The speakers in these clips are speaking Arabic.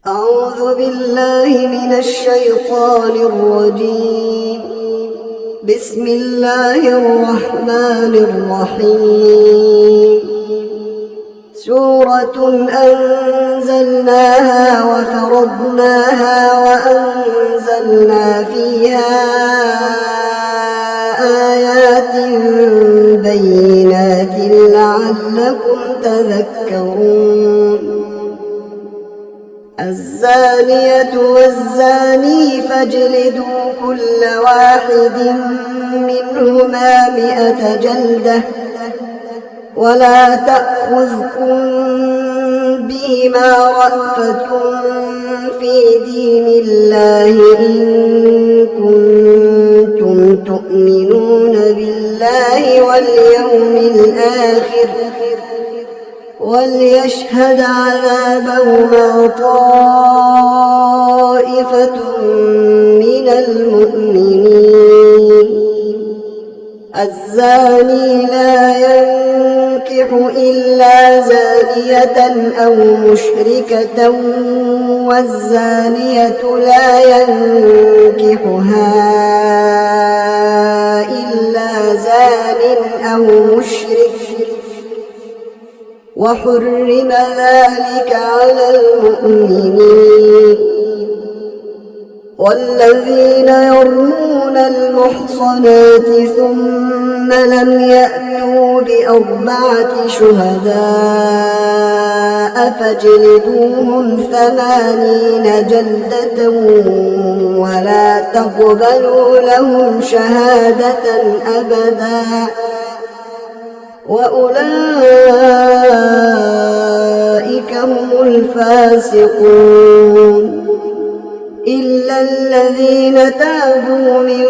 أعوذ بالله من الشيطان الرجيم. بسم الله الرحمن الرحيم. سورة أنزلناها وفرضناها وأنزلنا فيها آيات بينات لعلكم تذكرون. الزانية والزاني فاجلدوا كل واحد منهما 100 جلدة ولا تأخذكم بهما رأفة في دين الله إن كنتم تؤمنون بالله واليوم الآخر وليشهد عذابهما طائفة من المؤمنين. الزاني لا ينكح إلا زانية أو مشركة والزانية لا ينكحها إلا زان أو مشرك وحرم ذلك على المؤمنين. والذين يرمون المحصنات ثم لم يأتوا ب4 شهداء فاجلدوهم 80 جلدة ولا تقبلوا لهم شهادة أبدا وأولئك هم الفاسقون. إلا الذين تابوا من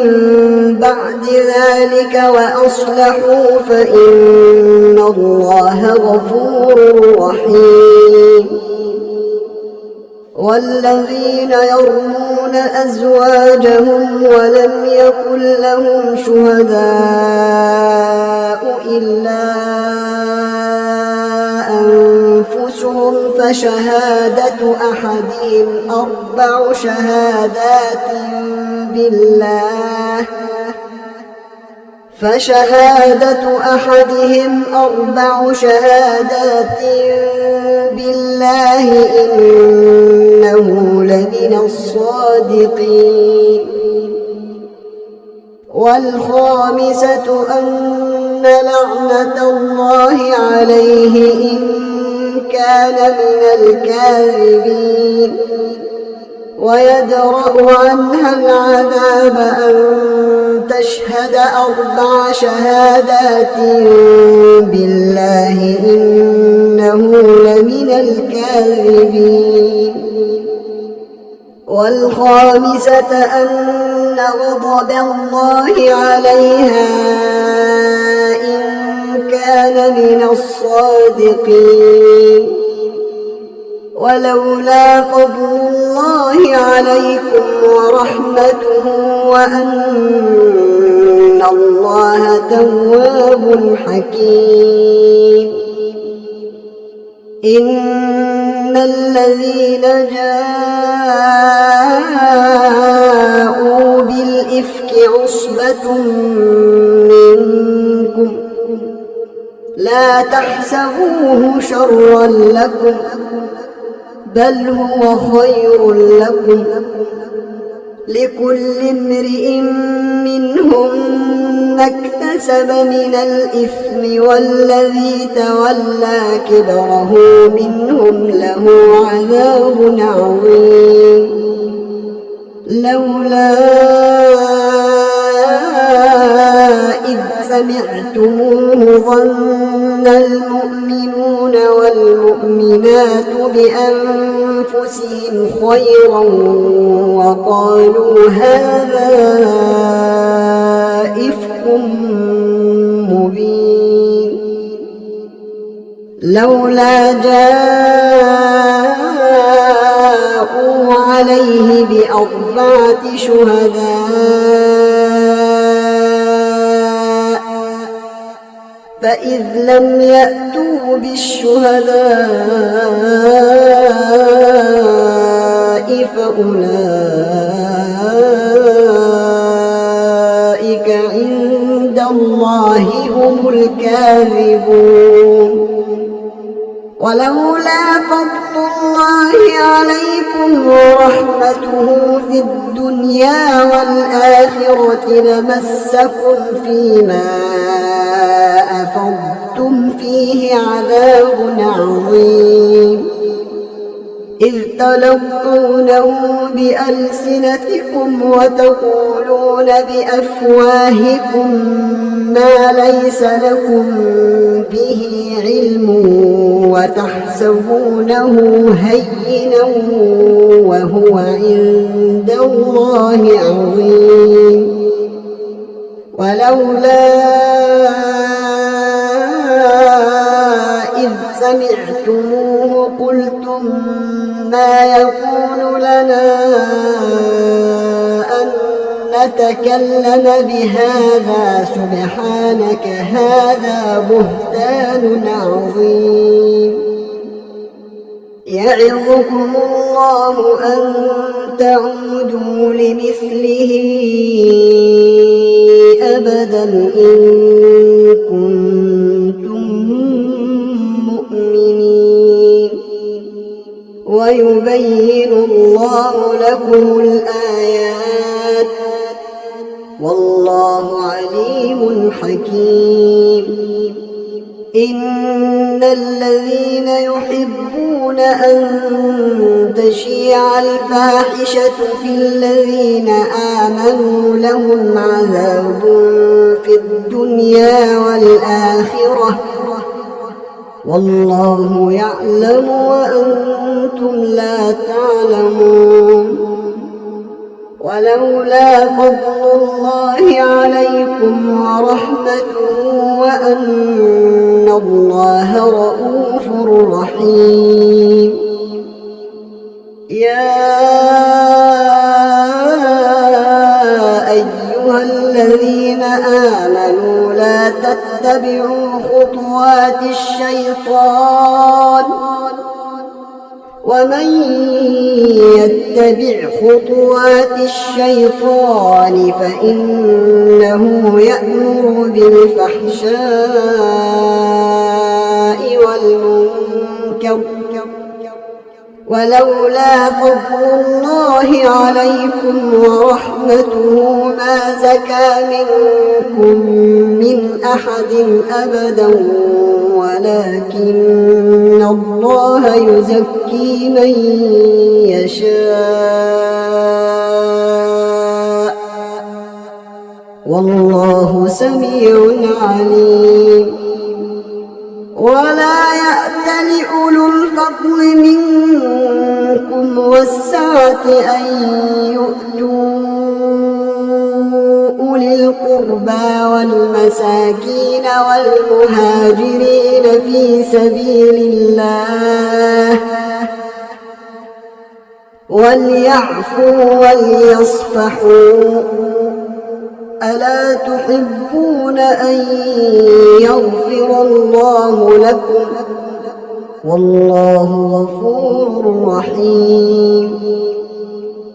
بعد ذلك وأصلحوا فإن الله غفور رحيم. والذين يرمون أزواجهم ولم يكن لهم شهداء إلا أنفسهم فشهادة أحدهم 4 شهادات بالله إنه لمن الصادقين. والخامسة أن لعنة الله عليه إن كان من الكاذبين. ويدرأ عنها العذاب أن تشهد 4 شهادات بالله إنه لمن الكاذبين. والخامسة أن غضب الله عليها إن كان من الصادقين. ولولا فضل الله عليكم ورحمته وأن الله تواب حكيم. إن الذين جاءوا بالإفك عصبة منكم لا تحسبوه شرا لكم بل هو خير لكم. لكل امرئ منهم ما اكتسب من الإثم والذي تولى كبره منهم له عذاب عظيم. لولا إذ سمعتموه ظن المؤمنون والمؤمنات بأنفسهم خيرا وقالوا هذا إفك مبين. لولا جاءوا عليه ب4 شهداء فإذ لم يأتوا بالشهداء وأولئك عند الله هم الكاذبون. ولولا فضل الله عليكم ورحمته في الدنيا والآخرة لمسكم فيما أفضتم فيه عذاب عظيم، إذ تلقونه بألسنتكم وتقولون بأفواهكم ما ليس لكم به علم وتحسبونه هينا وهو عند الله عظيم. ولولا إذ سمعتموه قلتم ما يكون لنا أن نتكلم بهذا سبحانك هذا بهتان عظيم. يعظكم الله أن تعودوا لمثله أبدا إن كنتم مؤمنين، ويبين الله لكم الآيات والله عليم حكيم. إن الذين يحبون أن تشيع الفاحشة في الذين آمنوا لهم عذاب في الدنيا والآخرة والله يعلم وأنتم لا تعلمون. ولولا فضل الله عليكم ورحمته وأن الله رؤوف رحيم. يا أيها الذين آمنوا لا تتبعوا خطوات الشيطان، ومن يتبع خطوات الشيطان فإنه يأمر بالفحشاء والمنكر. ولولا فضل الله عليكم ورحمته ما زكى منكم من أحد أبدا ولكن الله يزكي من يشاء والله سميع عليم. ولا يأتل أولو الفضل منكم والسعة أن يؤتوا أولي القربى والمساكين والمهاجرين في سبيل الله وليعفوا وليصفحوا، ألا تحبون أن يغفر الله لكم والله غفور رحيم.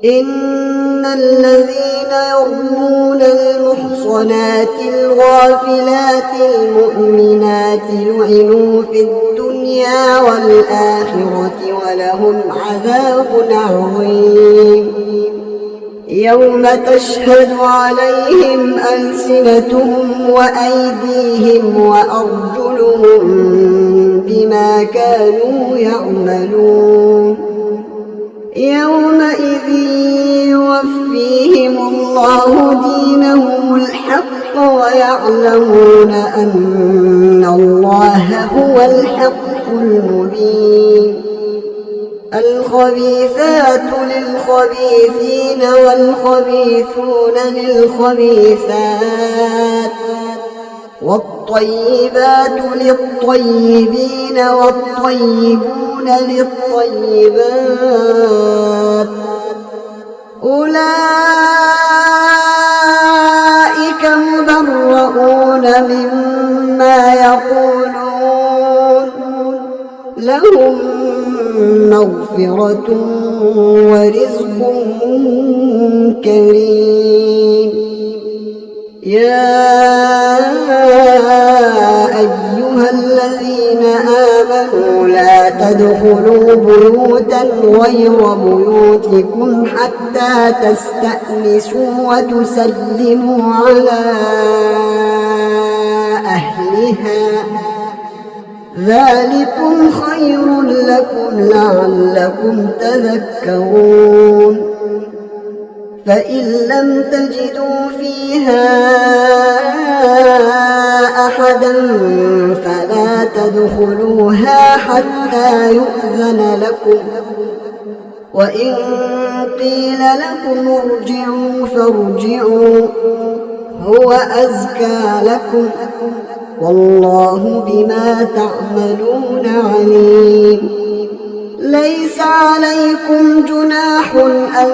إن الذين يرمون المحصنات الغافلات المؤمنات لعنوا في الدنيا والآخرة ولهم عذاب عظيم. يوم تشهد عليهم ألسنتهم وأيديهم وأرجلهم بما كانوا يعملون. يومئذ يوفيهم الله دينهم الحق ويعلمون أن الله هو الحق المبين. الخبيثات للخبيثين والخبيثون للخبيثات والطيبات للطيبين والطيبون للطيبات، أولئك مبرؤون مما يقولون لهم مغفرة ورزق كريم. يا أيها الذين آمنوا لا تدخلوا بيوتا غير بيوتكم حتى تستأنسوا وتسلموا على أهلها، ذلكم خير لكم لعلكم تذكرون. فإن لم تجدوا فيها أحدا فلا تدخلوها حتى يؤذن لكم، وإن قيل لكم ارجعوا فارجعوا هو أزكى لكم، والله بما تعملون عليم. ليس عليكم جناح أن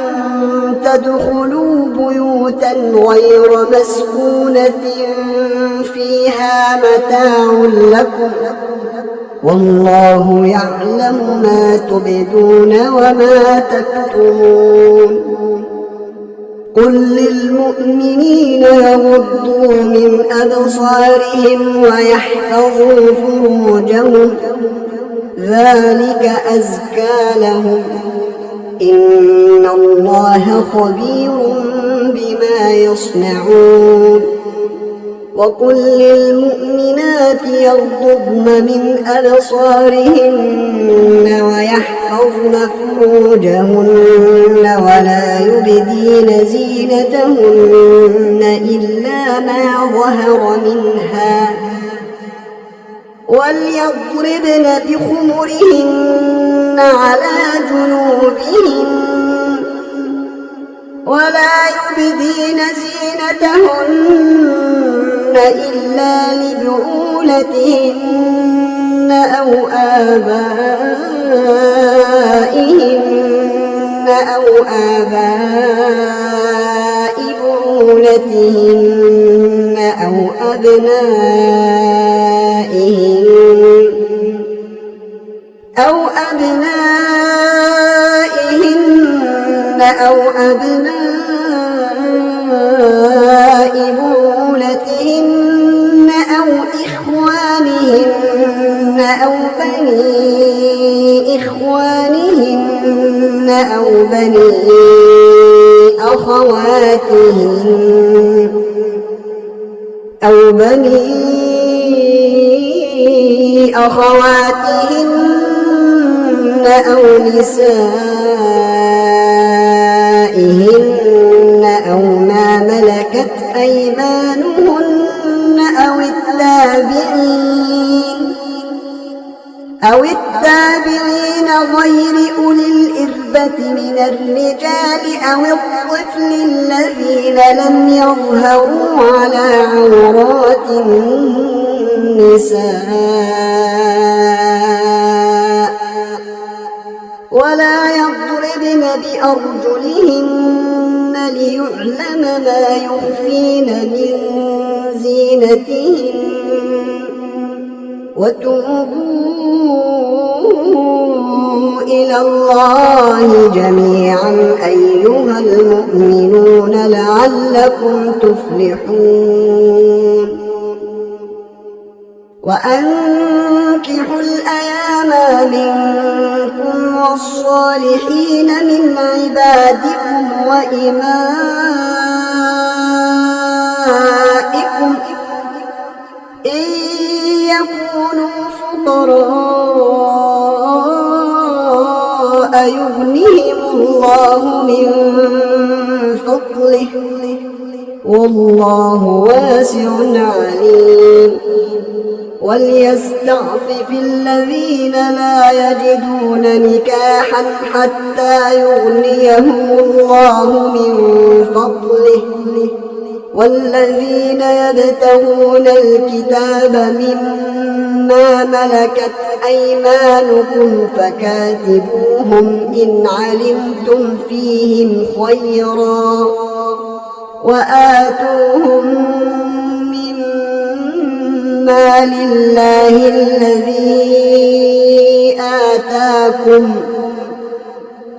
تدخلوا بيوتا غير مسكونة فيها متاع لكم، والله يعلم ما تبدون وما تكتمون. قل للمؤمنين يغضوا من أبصارهم ويحفظوا فروجهم، ذلك أزكى لهم، إن الله خبير بما يصنعون. وقل للمؤمنات يغضضن من أبصارهن ويحفظن فروجهن ولا يبدين زينتهن إلا ما ظهر منها، وليضربن بخمرهن على جيوبهن ولا يبدين زينتهن إلا لبعولتهن أو آبائهن أو آباء بعولتهن أو أبنائهن أو أبناء بعولتهن أو إخوانهن أو بني إخوانهن أو بني أخواتهن أو نسائهن أو ما ملكت أيمانهن أو التابعين غير أولي الإربة من الرجال أو الطفل الذين لم يظهروا على عورات النساء، ولا يضربن بأرجلهن ليعلم ما يخفين من زينتهن. وتوبوا إلى الله جميعا أيها المؤمنون لعلكم تفلحون. وأنكحوا الأيام منكم والصالحين من عبادكم وإمائكم إن يكونوا فقراء يغنيهم الله من فضله، والله واسع عليم. وليستعفف الذين لا يجدون نكاحا حتى يغنيهم الله من فضله، والذين يبتغون الكتاب مما ملكت أيمانكم فكاتبوهم إن علمتم فيهم خيرا، وآتوهم مما لله الذي آتاكم،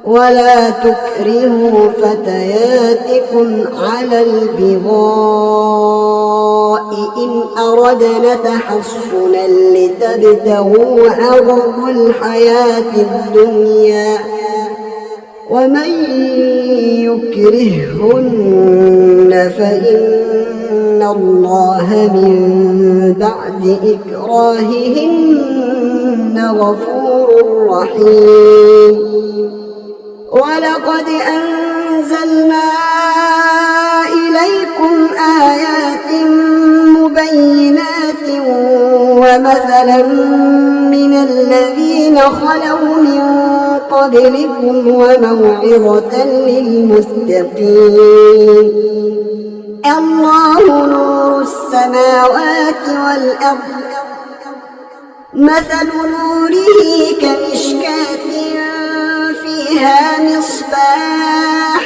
ولا تكرهوا فتياتكم على البغاء إن أردنا تحصنا لتبتغوا عرض الحياة الدنيا ومن يكرههن فإن الله من بعد إكراههن غفور رحيم ولقد أنزلنا إليكم آيات مبينات ومثلا من الذين خلوا من قبلكم وموعظة للمتقين الله نور السماوات والأرض مثل نوره كمشكاة فيها مصباح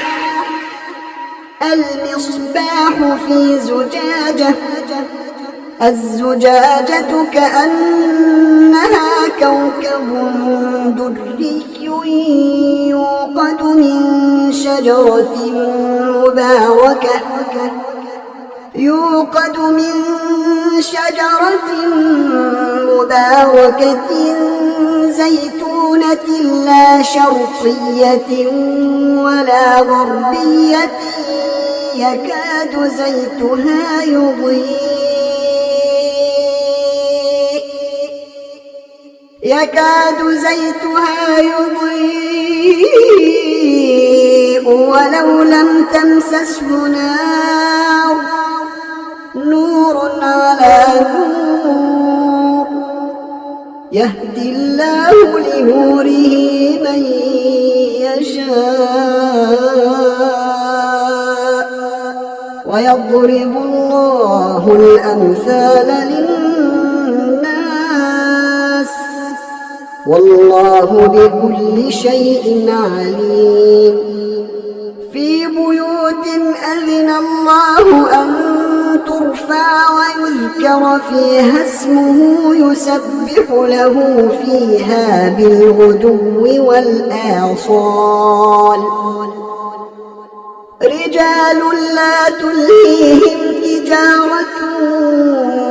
المصباح في زجاجة الزجاجة كأنها كوكب دري يوقد من شجرة مباركة زيتونة لا شرقية ولا غربية يكاد زيتها يضيء ولو لم تمسسه نار نور على نور يهدي الله لنوره من يشاء ويضرب الله الأمثال للناس والله بكل شيء عليم في بيوت أذن الله أن ترفع ويذكر فيها اسمه يسبح له فيها بالغدو والآصال رجال لا تلهيهم تجارة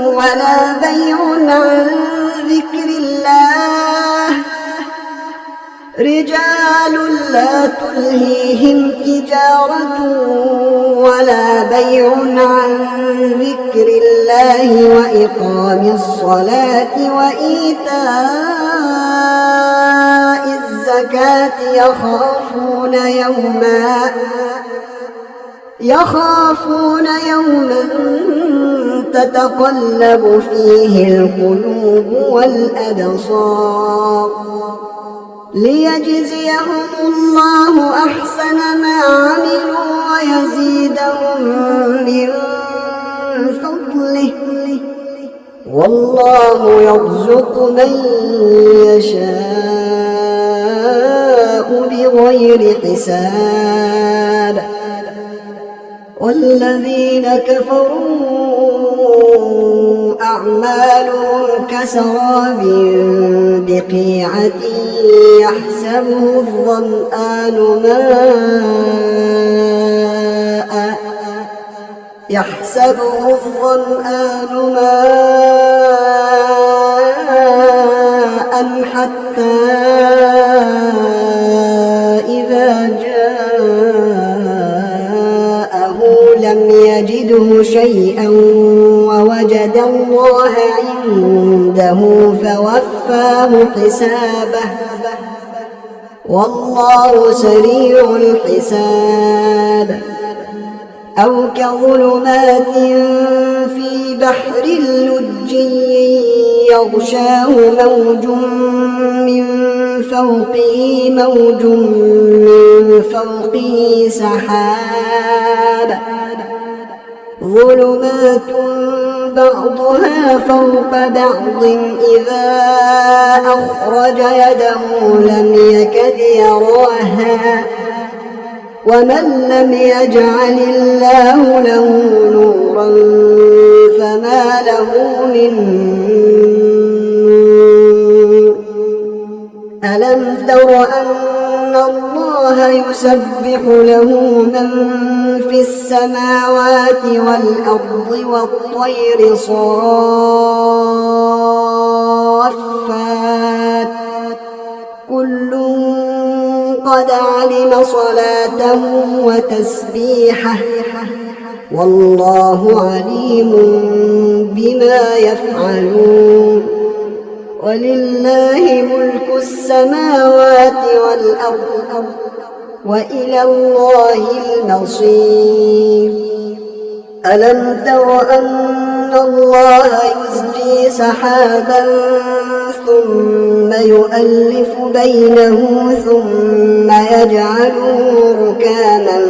ولا بيع عن ذكر الله رجال لا تلهيهم تجارة ولا بيع عن ذكر الله وإقام الصلاة وإيتاء الزكاة يخافون يوما تتقلب فيه القلوب والأبصار ليجزيهم الله أحسن ما عملوا ويزيدهم من فضله والله يرزق من يشاء بغير حساب والذين كفروا أعمالهم كسراب بقيعة يحسبه الظمآن ماء حتى إذا جاءه لم يجده شيئا ووجد الله عنده فوفاه حسابه والله سريع الحساب أو كظلمات في بحر لجي يغشاه موج من فوقه سحاب ظلمات بعضها فوق بعض إذا أخرج يده لم يكد يراها ومن لم يجعل الله له نورا فما له من نور ألم تر أن الله الله يسبح له من في السماوات والأرض والطير صافات كل قد علم صلاته وتسبيحه والله عليم بما يفعلون ولله ملك السماوات والأرض وإلى الله المصير ألم تر أن الله يزجي سحابا ثم يؤلف بينه ثم يجعله ركاما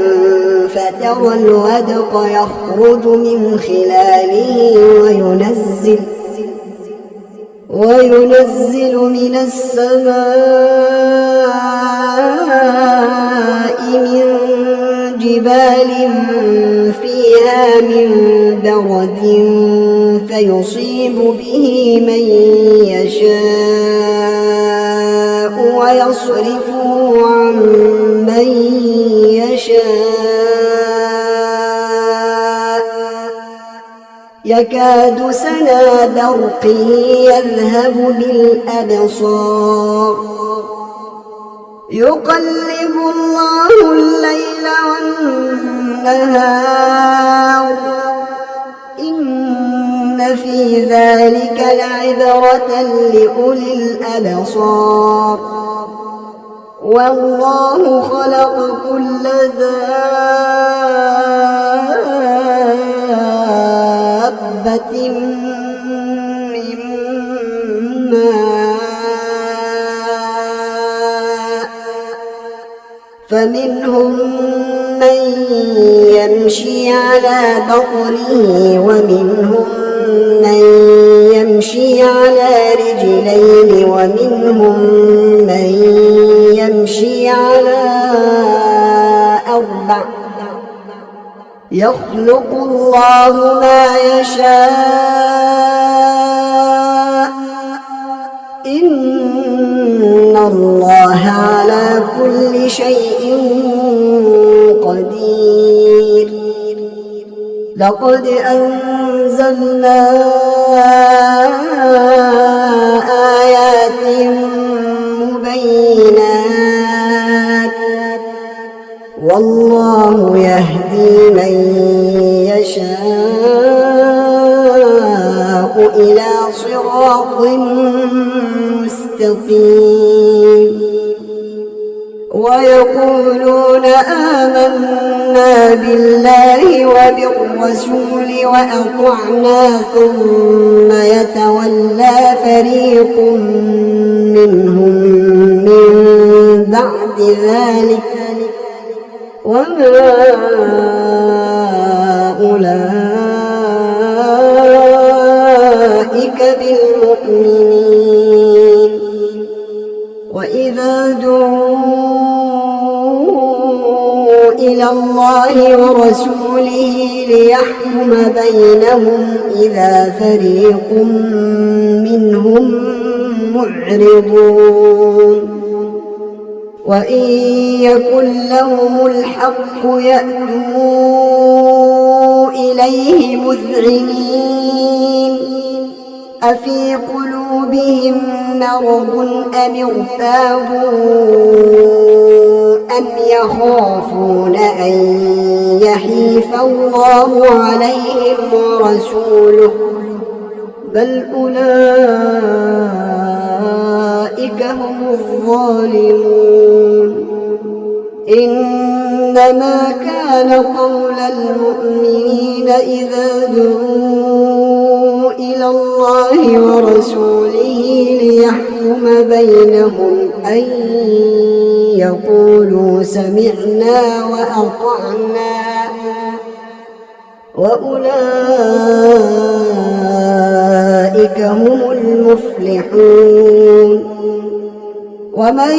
فترى الودق يخرج من خلاله وينزل من السماء من جبال فيها من برد فيصيب به من يشاء ويصرفه عن من يشاء يكاد سنا برقه يذهب بالأبصار يقلب الله الليل والنهار إن في ذلك لعبرة لأولي الأبصار والله خلق كل دابة من ماء فمنهم من يمشي على بطنه ومنهم من يمشي على رجلين ومنهم من يمشي على أربع يخلق الله ما يشاء إن الله على كل شيء قدير لقد أنزلنا آيات مبينات والله يهدي من يشاء إلى صراط مستقيم ويقولون آمنا بالله وبالرسول وأطعنا ثم يتولى فريق منهم من بعد ذلك وما أولئك بالمؤمنين وإذا دعوا إلى الله ورسوله ليحكم بينهم إذا فريق منهم معرضون وإن يكن لهم الحق يأتوا إليه مذعنين أفي قلوبهم مرض أم ارتابوا أم يخافون أن يحيف الله عليهم ورسوله بل أولئك هم الظالمون إنما كان قول المؤمنين إذا دعوا إلى الله ورسوله ليحكم بينهم أن يقولوا سمعنا وأطعنا وأولئك هم المفلحون ومن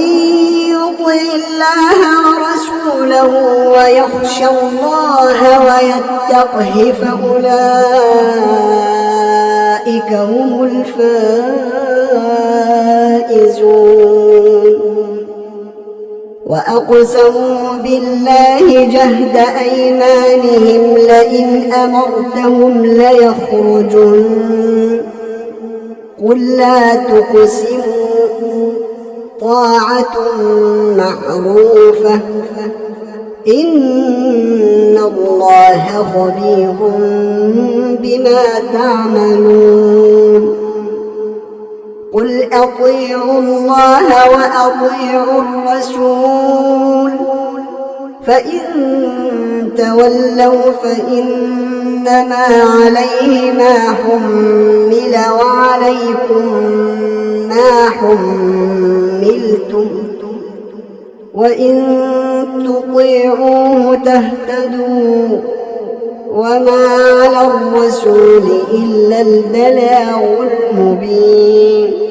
يطع الله ورسوله ويخشى الله ويتقه فأولئك هم الفائزون وأقسموا بالله جهد أيمانهم لئن أمرتهم ليخرجن قل لا تقسموا طاعة معروفة إن الله خبير بما تعملون قل أطيعوا الله وأطيعوا الرسول فإن تولوا فإنما عليه ما حمل وعليكم ما حملتم وإن تطيعوه تهتدوا وما على الرسول إلا البلاغ المبين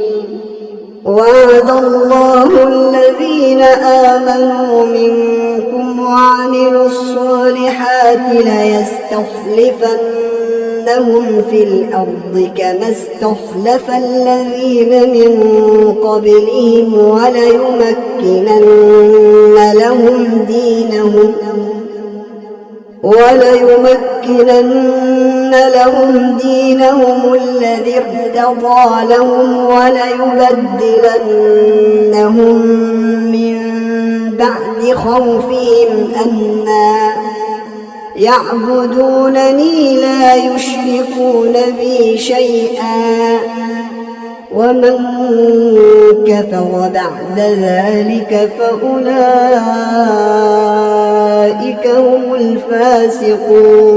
وعد الله الذين آمنوا منكم وعملوا الصالحات ليستخلفنهم في الأرض كما استخلف الذين من قبلهم وليمكنن لهم دينهم الذي ارتضى لهم وليبدلنهم من بعد خوفهم أمنا يعبدونني لا يشركون بي شيئا ومن كفر بعد ذلك فأولئك هم الفاسقون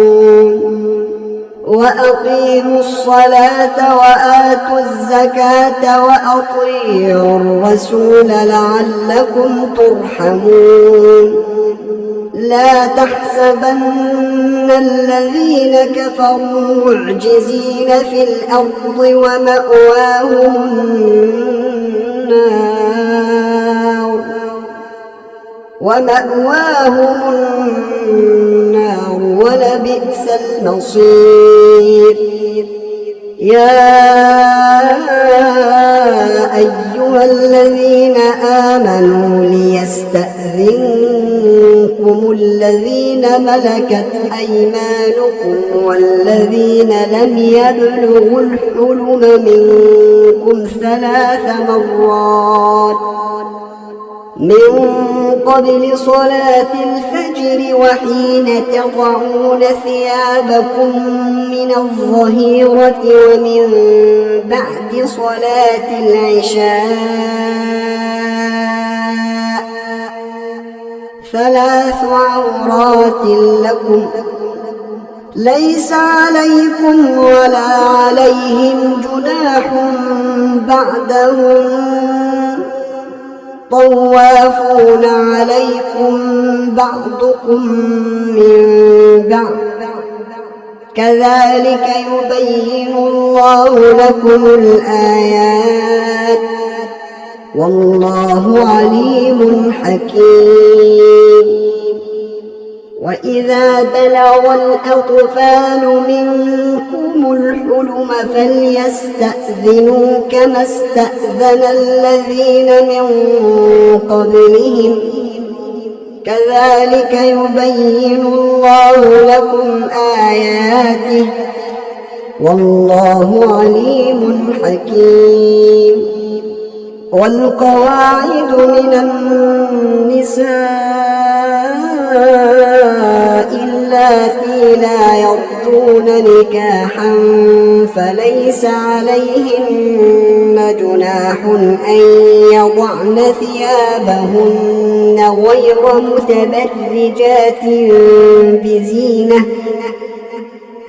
وأقيموا الصلاة وآتوا الزكاة وأطيعوا الرسول لعلكم ترحمون لا تحسبن الذين كفروا معجزين في الأرض ومأواهم النار ولبئس المصير يا أيها الذين آمنوا ليستأذنكم الذين ملكت أيمانكم والذين لم يبلغوا الحلم منكم 3 مرات من قبل صلاة الفجر وحين تضعون ثيابكم من الظهيرة ومن بعد صلاة العشاء 3 عورات لكم ليس عليكم ولا عليهم جناح بعدهم طوافون عليكم بعضكم من بعض كذلك يبين الله لكم الآيات والله عليم حكيم وإذا بلغ الأطفال منكم الحلم فليستأذنوا كما استأذن الذين من قبلهم كذلك يبين الله لكم آياته والله عليم حكيم والقواعد من النساء اللاتي لا يرجون نكاحا فليس عليهن جناح أن يضعن ثيابهن غير متبرجات بزينة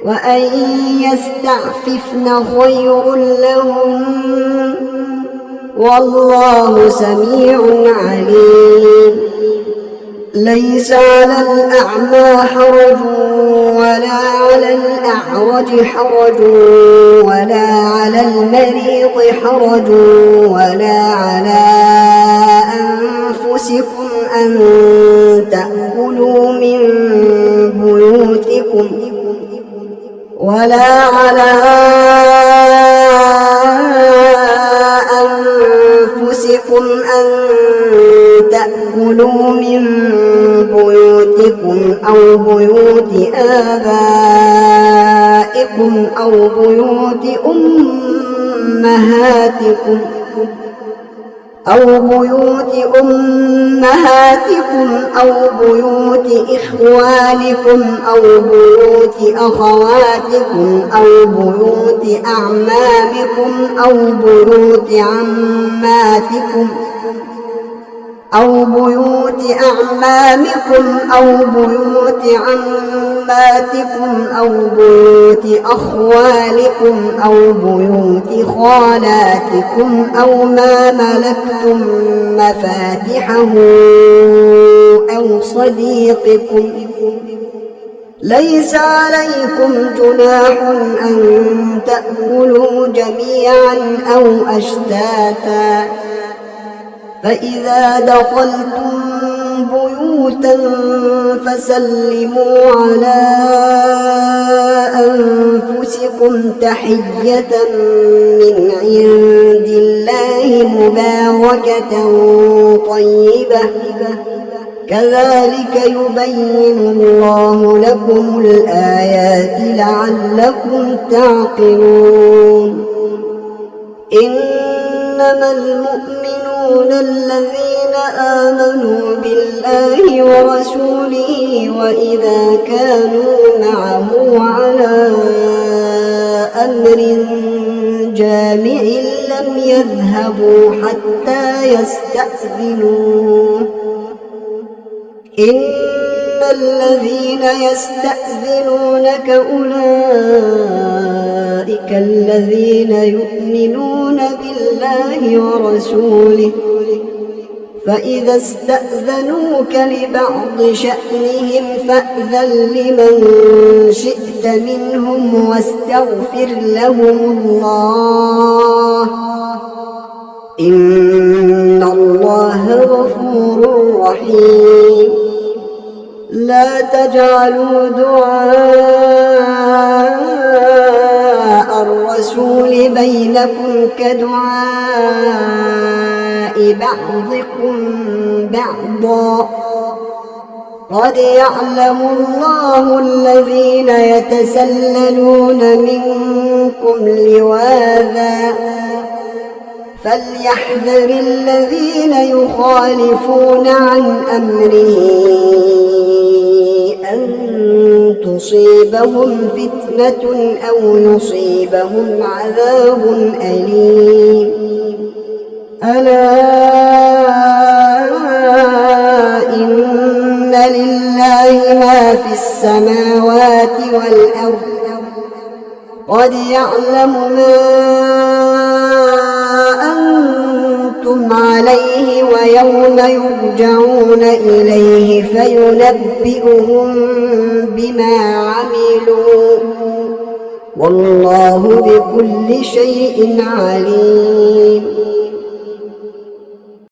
وأن يستعففن خير لهم والله سميع عليم ليس على الأعمى حرج ولا على الأعرج حرج ولا على المريض حرج ولا على أنفسكم أن تأكلوا من بيوتكم ولا على أنفسكم أن تأكلوا بيوتكم أو بيوت آبائكم أو بيوت أمهاتكم أو بيوت إخوانكم أو بيوت أخواتكم أو بيوت أعمامكم أو بيوت عماتكم أو بيوت أخوالكم أو بيوت خالاتكم أو ما ملكتم مفاتحه أو صديقكم. ليس عليكم جناح أن تأكلوا جميعا أو أشتاتا، فإذا دخلتم بيوتا فسلموا على أنفسكم تحية من عند الله مباركة طيبة، كذلك يبين الله لكم الآيات لعلكم تعقلون. إنما المؤمنون الذين آمنوا بالله ورسوله وإذا كانوا معه على أمر جامع لم يذهبوا حتى يستأذنوه. إن الذين يستأذنونك أولئك الذين يؤمنون بالله ورسوله، فإذا استأذنوك لبعض شأنهم فأذن لمن شئت منهم واستغفر لهم الله، إن الله غفور رحيم. لا تجعلوا دعاء الرسول بينكم كدعاء بعضكم بعضا، قد يعلم الله الذين يتسللون منكم لواذا، فليحذر الذين يخالفون عن أمره أن تصيبهم فتنة أو يصيبهم عذاب أليم. ألا إن لله ما في السماوات والأرض، قد يعلم ما أنتم عليه ويوم يرجعون إليه فينبئهم بما عملوا، والله بكل شيء عليم.